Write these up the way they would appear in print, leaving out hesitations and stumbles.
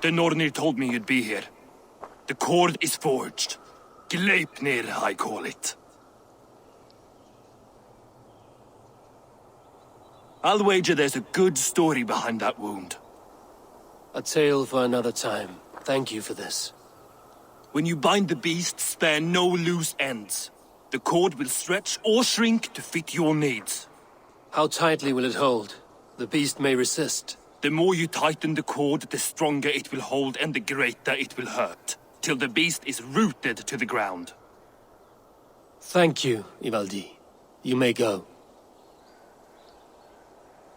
The Nornir told me you'd be here. The cord is forged. Gleipnir, I call it. I'll wager there's a good story behind that wound. A tale for another time. Thank you for this. When you bind the beast, spare no loose ends. The cord will stretch or shrink to fit your needs. How tightly will it hold? The beast may resist. The more you tighten the cord, the stronger it will hold and the greater it will hurt, till the beast is rooted to the ground. Thank you, Ivaldi. You may go.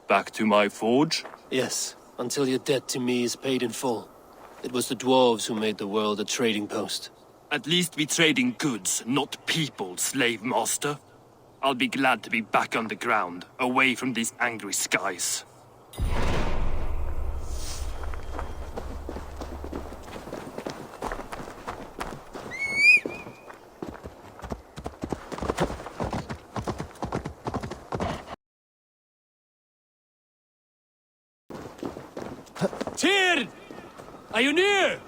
Back to my forge? Yes, until your debt to me is paid in full. It was the dwarves who made the world a trading post. At least we trade in goods, not people, slave master. I'll be glad to be back on the ground, away from these angry skies. Tyr! Are you near?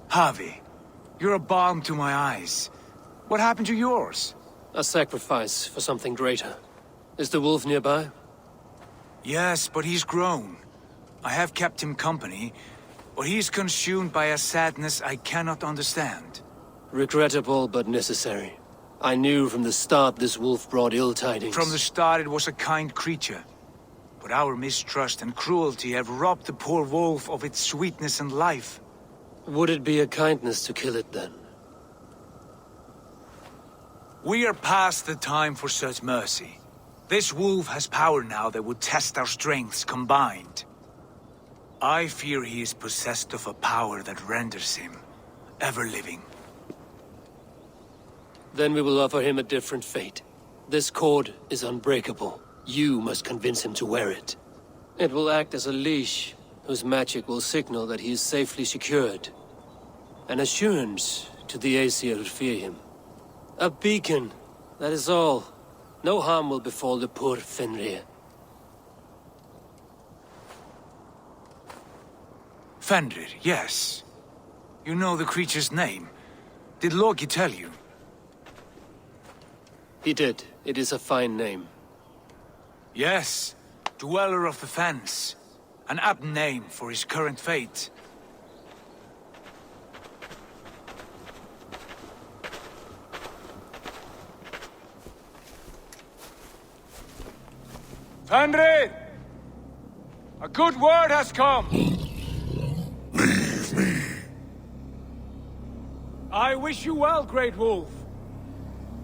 Harvey, you're a balm to my eyes. What happened to yours? A sacrifice for something greater. Is the wolf nearby? Yes, but he's grown. I have kept him company, but he's consumed by a sadness I cannot understand. Regrettable, but necessary. I knew from the start this wolf brought ill tidings. From the start it was a kind creature. But our mistrust and cruelty have robbed the poor wolf of its sweetness and life. Would it be a kindness to kill it, then? We are past the time for such mercy. This wolf has power now that would test our strengths combined. I fear he is possessed of a power that renders him ever-living. Then we will offer him a different fate. This cord is unbreakable. You must convince him to wear it. It will act as a leash, whose magic will signal that he is safely secured. An assurance to the Aesir who fear him. A beacon, that is all. No harm will befall the poor Fenrir. Fenrir, yes. You know the creature's name. Did Loki tell you? He did. It is a fine name. Yes. Dweller of the Fens. An apt name for his current fate. Fenrir! A good word has come! Leave me. I wish you well, Great Wolf.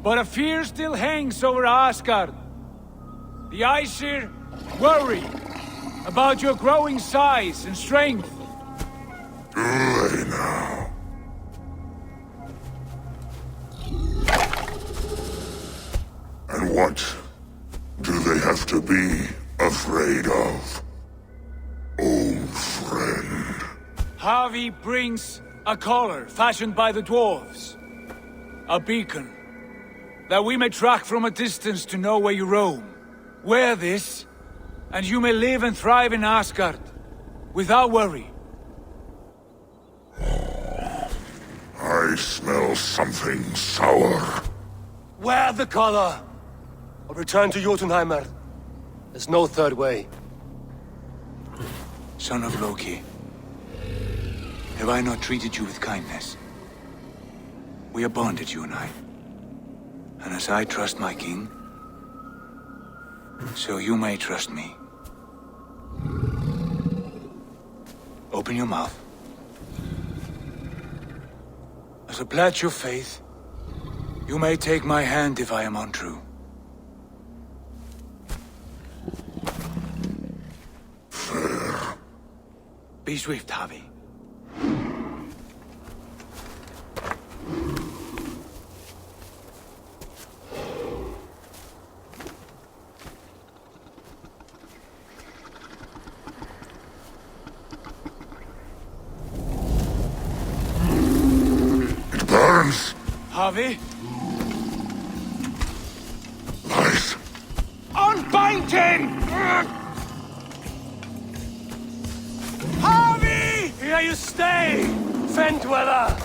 But a fear still hangs over Asgard. The Aesir worry about your growing size and strength. Too late now. And what do they have to be afraid of? Old friend. Harvey brings a collar fashioned by the dwarves. A beacon. That we may track from a distance to know where you roam. Wear this, and you may live and thrive in Asgard, without worry. I smell something sour. Wear the collar! Or return to Jotunheimer. There's no third way. Son of Loki, have I not treated you with kindness? We are bonded, you and I. And as I trust my king, so you may trust me. Open your mouth. As a pledge of faith, you may take my hand if I am untrue. Be swift, Harvey. It burns! Harvey? Lies! Unbind him! Harvey! Here you stay, Fen Dweller!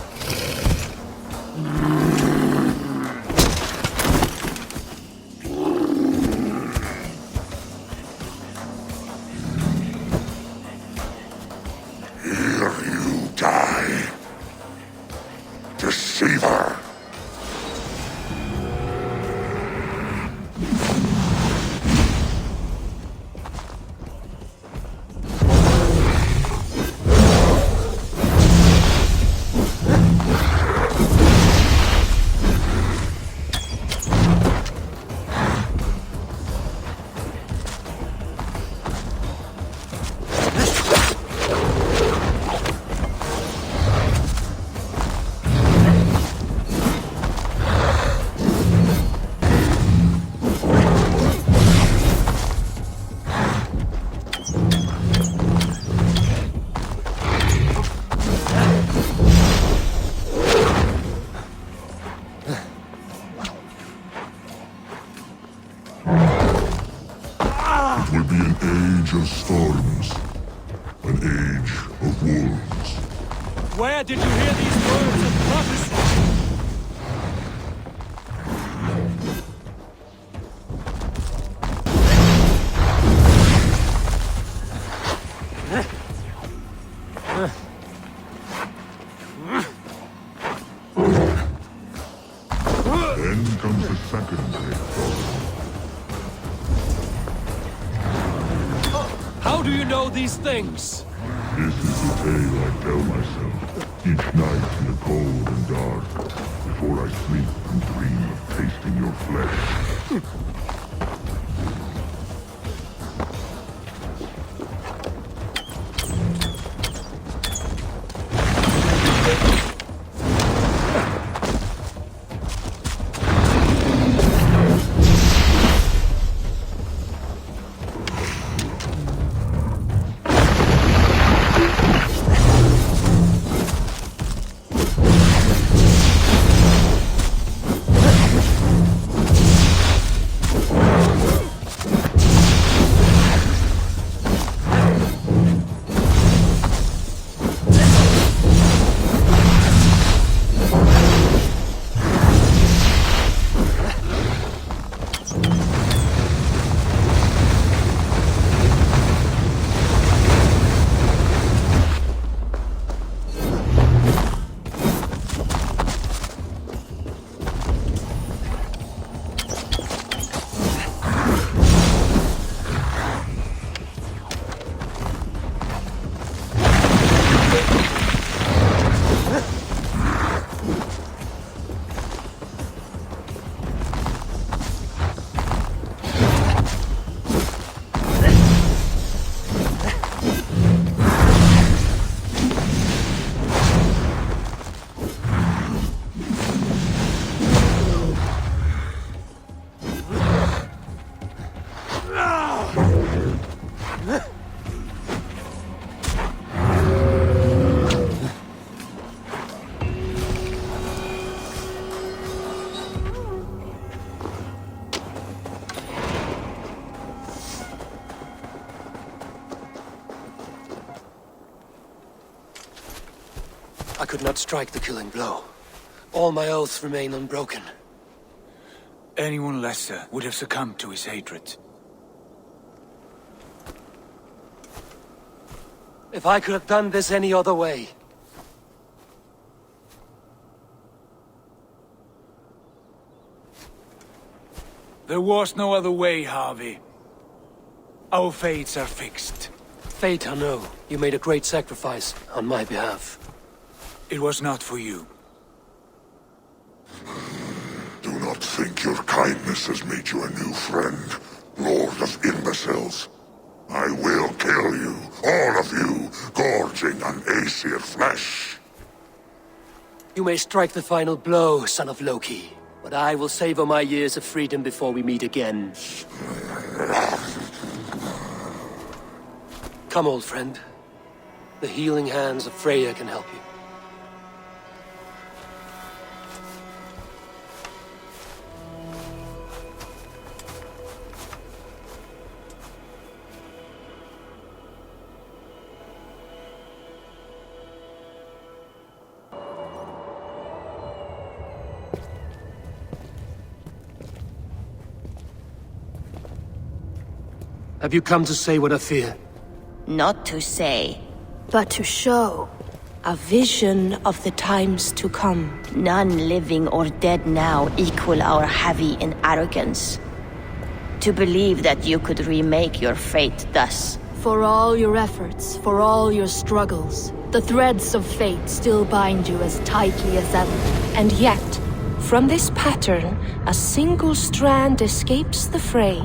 Here you die. Deceiver! It will be an age of storms. An age of wolves. Where did you hear these words of prophecy? Then comes the second great storm. How do you know these things? This is the tale I tell myself each night in the cold and dark, before I sleep and dream of tasting your flesh. I could not strike the killing blow. All my oaths remain unbroken. Anyone lesser would have succumbed to his hatred. If I could have done this any other way. There was no other way, Harvey. Our fates are fixed. Fate, I know. You made a great sacrifice on my behalf. It was not for you. Do not think your kindness has made you a new friend, Lord of Imbeciles. I will kill you All of you, gorging on Aesir flesh. You may strike the final blow, son of Loki, but I will savor my years of freedom before we meet again. Come, old friend. The healing hands of Freya can help you. Have you come to say what I fear? Not to say, but to show. a vision of the times to come. None living or dead now equal our heavy in arrogance. To believe that you could remake your fate thus. For all your efforts, for all your struggles, the threads of fate still bind you as tightly as ever. And yet, from this pattern, a single strand escapes the fray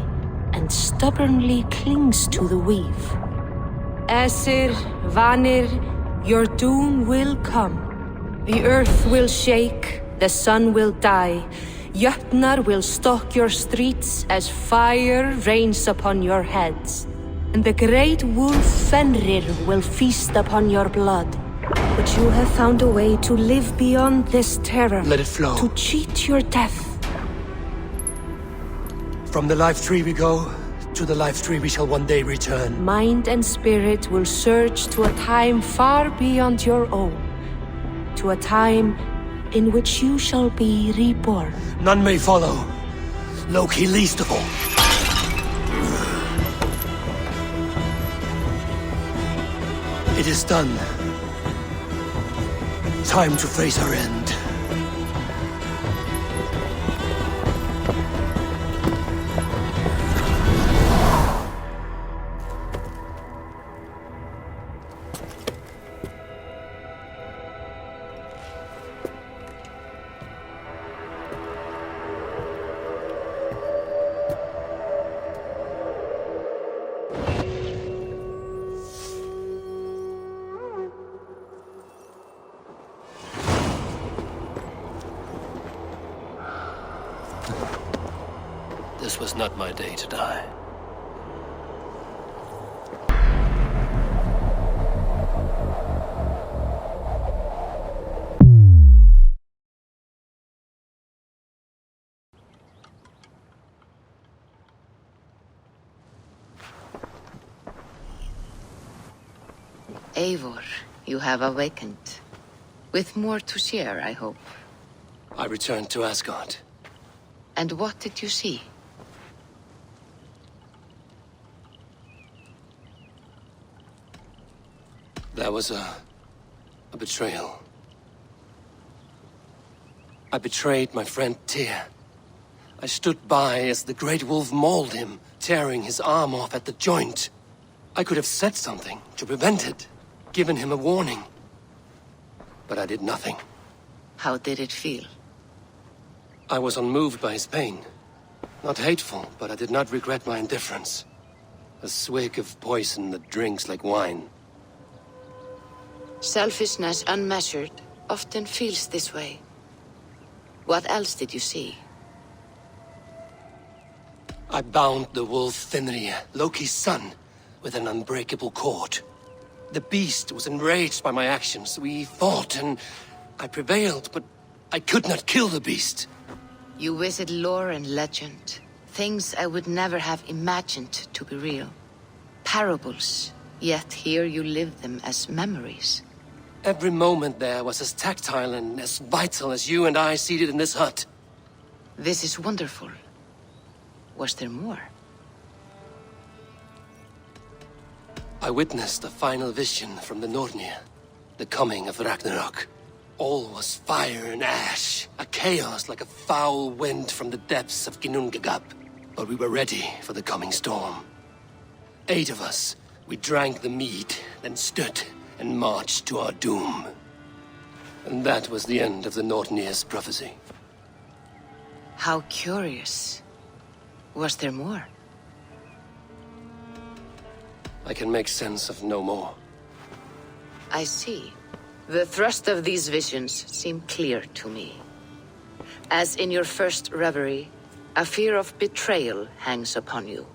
and stubbornly clings to the weave. Aesir, Vanir, your doom will come. The earth will shake, the sun will die. Jötnar will stalk your streets as fire rains upon your heads. And the great wolf Fenrir will feast upon your blood. But you have found a way to live beyond this terror. Let it flow. To cheat your death. From the life tree we go, to the life tree we shall one day return. Mind and spirit will surge to a time far beyond your own. To a time in which you shall be reborn. None may follow, Loki least of all. It is done. Time to face our end. This was not my day to die. Eivor, you have awakened. With more to share, I hope. I returned to Asgard. And what did you see? That was a betrayal. I betrayed my friend Tyr. I stood by as the great wolf mauled him, tearing his arm off at the joint. I could have said something to prevent it, given him a warning. But I did nothing. How did it feel? I was unmoved by his pain. Not hateful, but I did not regret my indifference. A swig of poison that drinks like wine. Selfishness unmeasured often feels this way. What else did you see? I bound the wolf Fenrir, Loki's son, with an unbreakable cord. The beast was enraged by my actions. We fought and I prevailed, but I could not kill the beast. You visit lore and legend. Things I would never have imagined to be real. Parables, yet here you live them as memories. Every moment there was as tactile and as vital as you and I seated in this hut. This is wonderful. Was there more? I witnessed a final vision from the Nornir, the coming of Ragnarok. All was fire and ash, a chaos like a foul wind from the depths of Ginnungagap. But we were ready for the coming storm. 8 of us, we drank the mead, then stood and marched to our doom. And that was the end of the Nornir's prophecy. How curious. Was there more? I can make sense of no more. I see. The thrust of these visions seem clear to me. As in your first reverie, a fear of betrayal hangs upon you.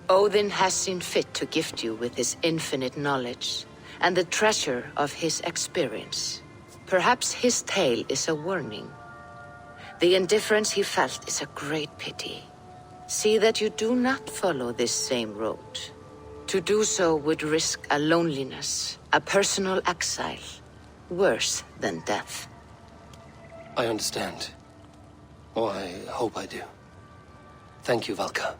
Odin has seen fit to gift you with his infinite knowledge, and the treasure of his experience. Perhaps his tale is a warning. The indifference he felt is a great pity. See that you do not follow this same road. To do so would risk a loneliness, a personal exile, worse than death. I understand. Or I hope I do. Thank you, Valka.